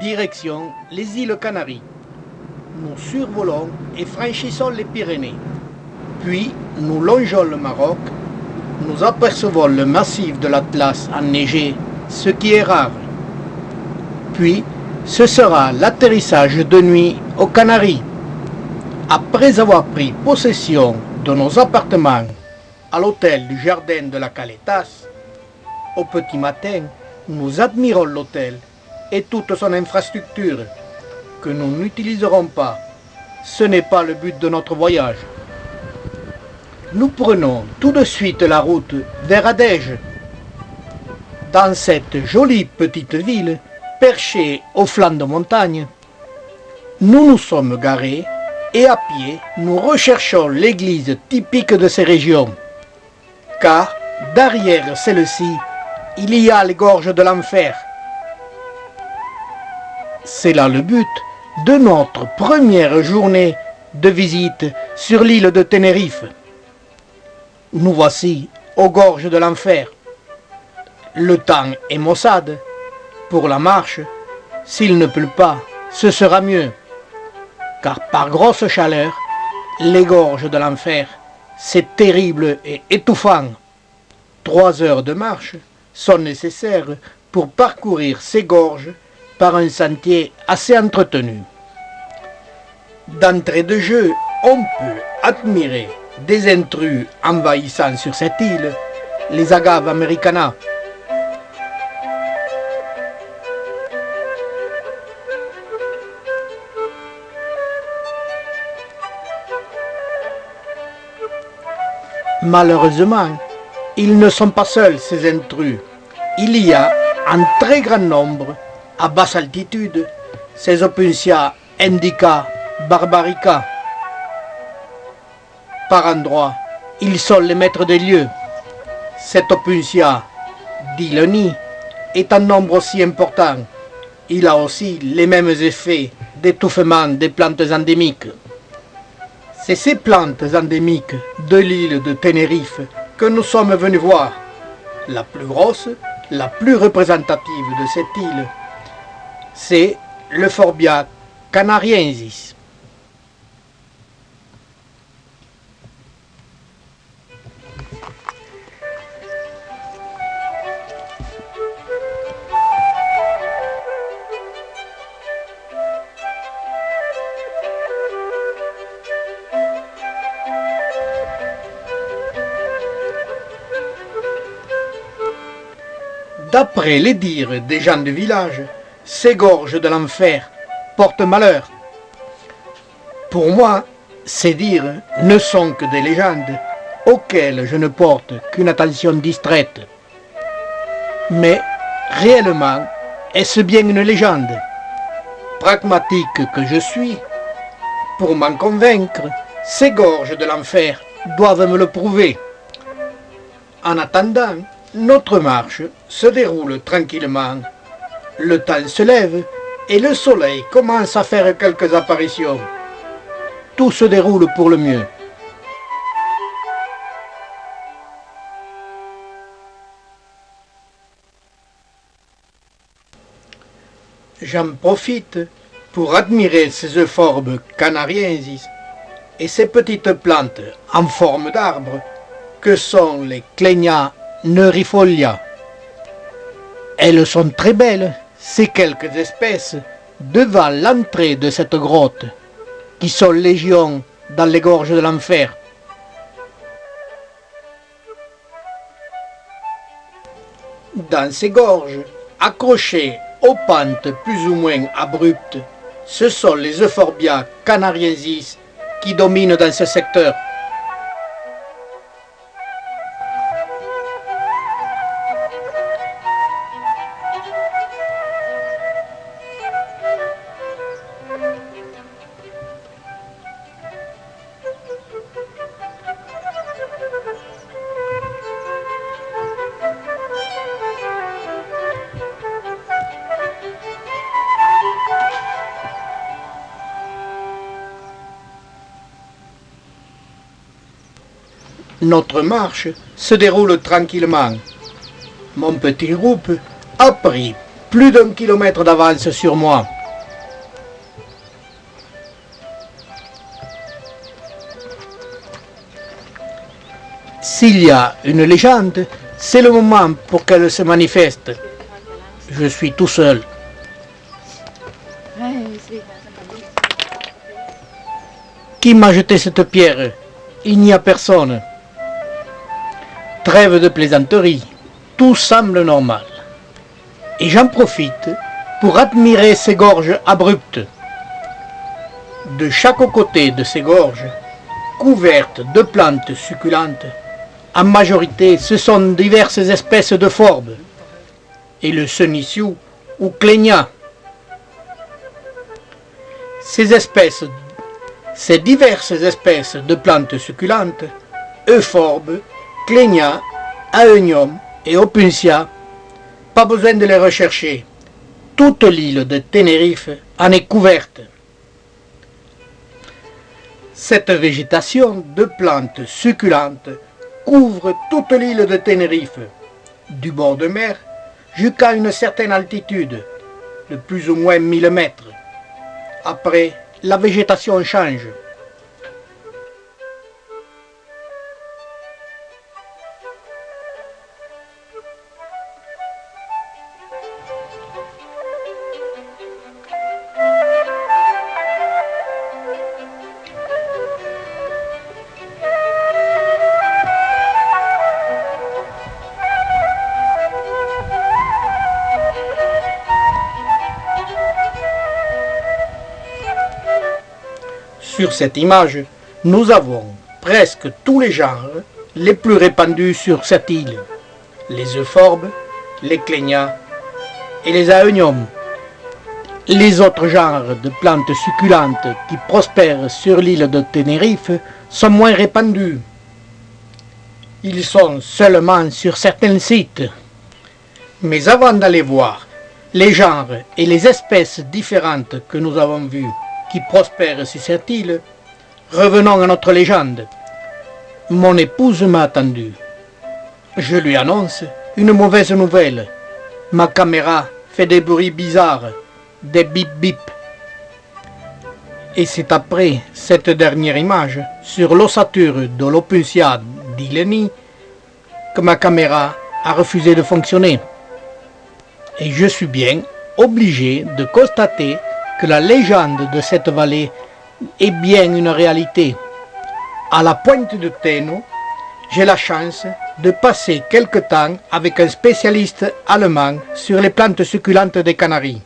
direction les îles Canaries. Nous survolons et franchissons les Pyrénées. Puis nous longeons le Maroc. Nous apercevons le massif de l'Atlas enneigé, ce qui est rare. Puis ce sera l'atterrissage de nuit aux Canaries. Après avoir pris possession de nos appartements à l'hôtel du Jardin de la Caletas, au petit matin, nous admirons l'hôtel et toute son infrastructure, que nous n'utiliserons pas. Ce n'est pas le but de notre voyage. Nous prenons tout de suite la route vers Adège. Dans cette jolie petite ville, perchée au flanc de montagne, nous nous sommes garés et à pied, nous recherchons l'église typique de ces régions. Car derrière celle-ci, il y a les gorges de l'enfer. C'est là le but de notre première journée de visite sur l'île de Tenerife. Nous voici aux gorges de l'enfer. Le temps est maussade. Pour la marche, s'il ne pleut pas, ce sera mieux. Car par grosse chaleur, les gorges de l'enfer, c'est terrible et étouffant. 3 heures de marche sont nécessaires pour parcourir ces gorges par un sentier assez entretenu. D'entrée de jeu, on peut admirer des intrus envahissant sur cette île, les agaves americanas. Malheureusement, ils ne sont pas seuls, ces intrus. Il y a en très grand nombre, à basse altitude, ces Opuntia indica barbarica. Par endroits, ils sont les maîtres des lieux. Cet Opuntia, dit le nid, est en nombre aussi important. Il a aussi les mêmes effets d'étouffement des plantes endémiques. C'est ces plantes endémiques de l'île de Tenerife que nous sommes venus voir. La plus grosse, la plus représentative de cette île, c'est l'Euphorbia canariensis. D'après les dires des gens du village, ces gorges de l'enfer portent malheur. Pour moi, ces dires ne sont que des légendes auxquelles je ne porte qu'une attention distraite. Mais réellement, est-ce bien une légende? Pragmatique que je suis, pour m'en convaincre, ces gorges de l'enfer doivent me le prouver. En attendant, notre marche se déroule tranquillement. Le temps se lève et le soleil commence à faire quelques apparitions. Tout se déroule pour le mieux. J'en profite pour admirer ces euphorbes canariensis et ces petites plantes en forme d'arbre que sont les Clenia neurifolia. Elles sont très belles, ces quelques espèces, devant l'entrée de cette grotte, qui sont légion dans les gorges de l'enfer. Dans ces gorges, accrochées aux pentes plus ou moins abruptes, ce sont les Euphorbia canariensis qui dominent dans ce secteur. Notre marche se déroule tranquillement. Mon petit groupe a pris plus d'1 kilomètre d'avance sur moi. S'il y a une légende, c'est le moment pour qu'elle se manifeste. Je suis tout seul. Qui m'a jeté cette pierre? Il n'y a personne. Trêve de plaisanterie, tout semble normal. Et j'en profite pour admirer ces gorges abruptes. De chaque côté de ces gorges, couvertes de plantes succulentes, en majorité ce sont diverses espèces de forbes, et le senecio ou clégnat. Ces diverses espèces de plantes succulentes, euphorbes, clégnat, aeunium et opuntia, pas besoin de les rechercher. Toute l'île de Tenerife en est couverte. Cette végétation de plantes succulentes couvre toute l'île de Tenerife, du bord de mer jusqu'à une certaine altitude, de plus ou moins 1000 mètres. Après, la végétation change. Sur cette image, nous avons presque tous les genres les plus répandus sur cette île. Les euphorbes, les clégnats et les aeuniums. Les autres genres de plantes succulentes qui prospèrent sur l'île de Tenerife sont moins répandus. Ils sont seulement sur certains sites. Mais avant d'aller voir les genres et les espèces différentes que nous avons vues qui prospèrent sur cette île, revenons à notre légende. Mon épouse m'a attendu. Je lui annonce une mauvaise nouvelle. Ma caméra fait des bruits bizarres, des bip bip. Et c'est après cette dernière image sur l'ossature de l'Opuntia d'Ileni que ma caméra a refusé de fonctionner. Et je suis bien obligé de constater que la légende de cette vallée est bien une réalité. À la pointe de Teno, j'ai la chance de passer quelque temps avec un spécialiste allemand sur les plantes succulentes des Canaries.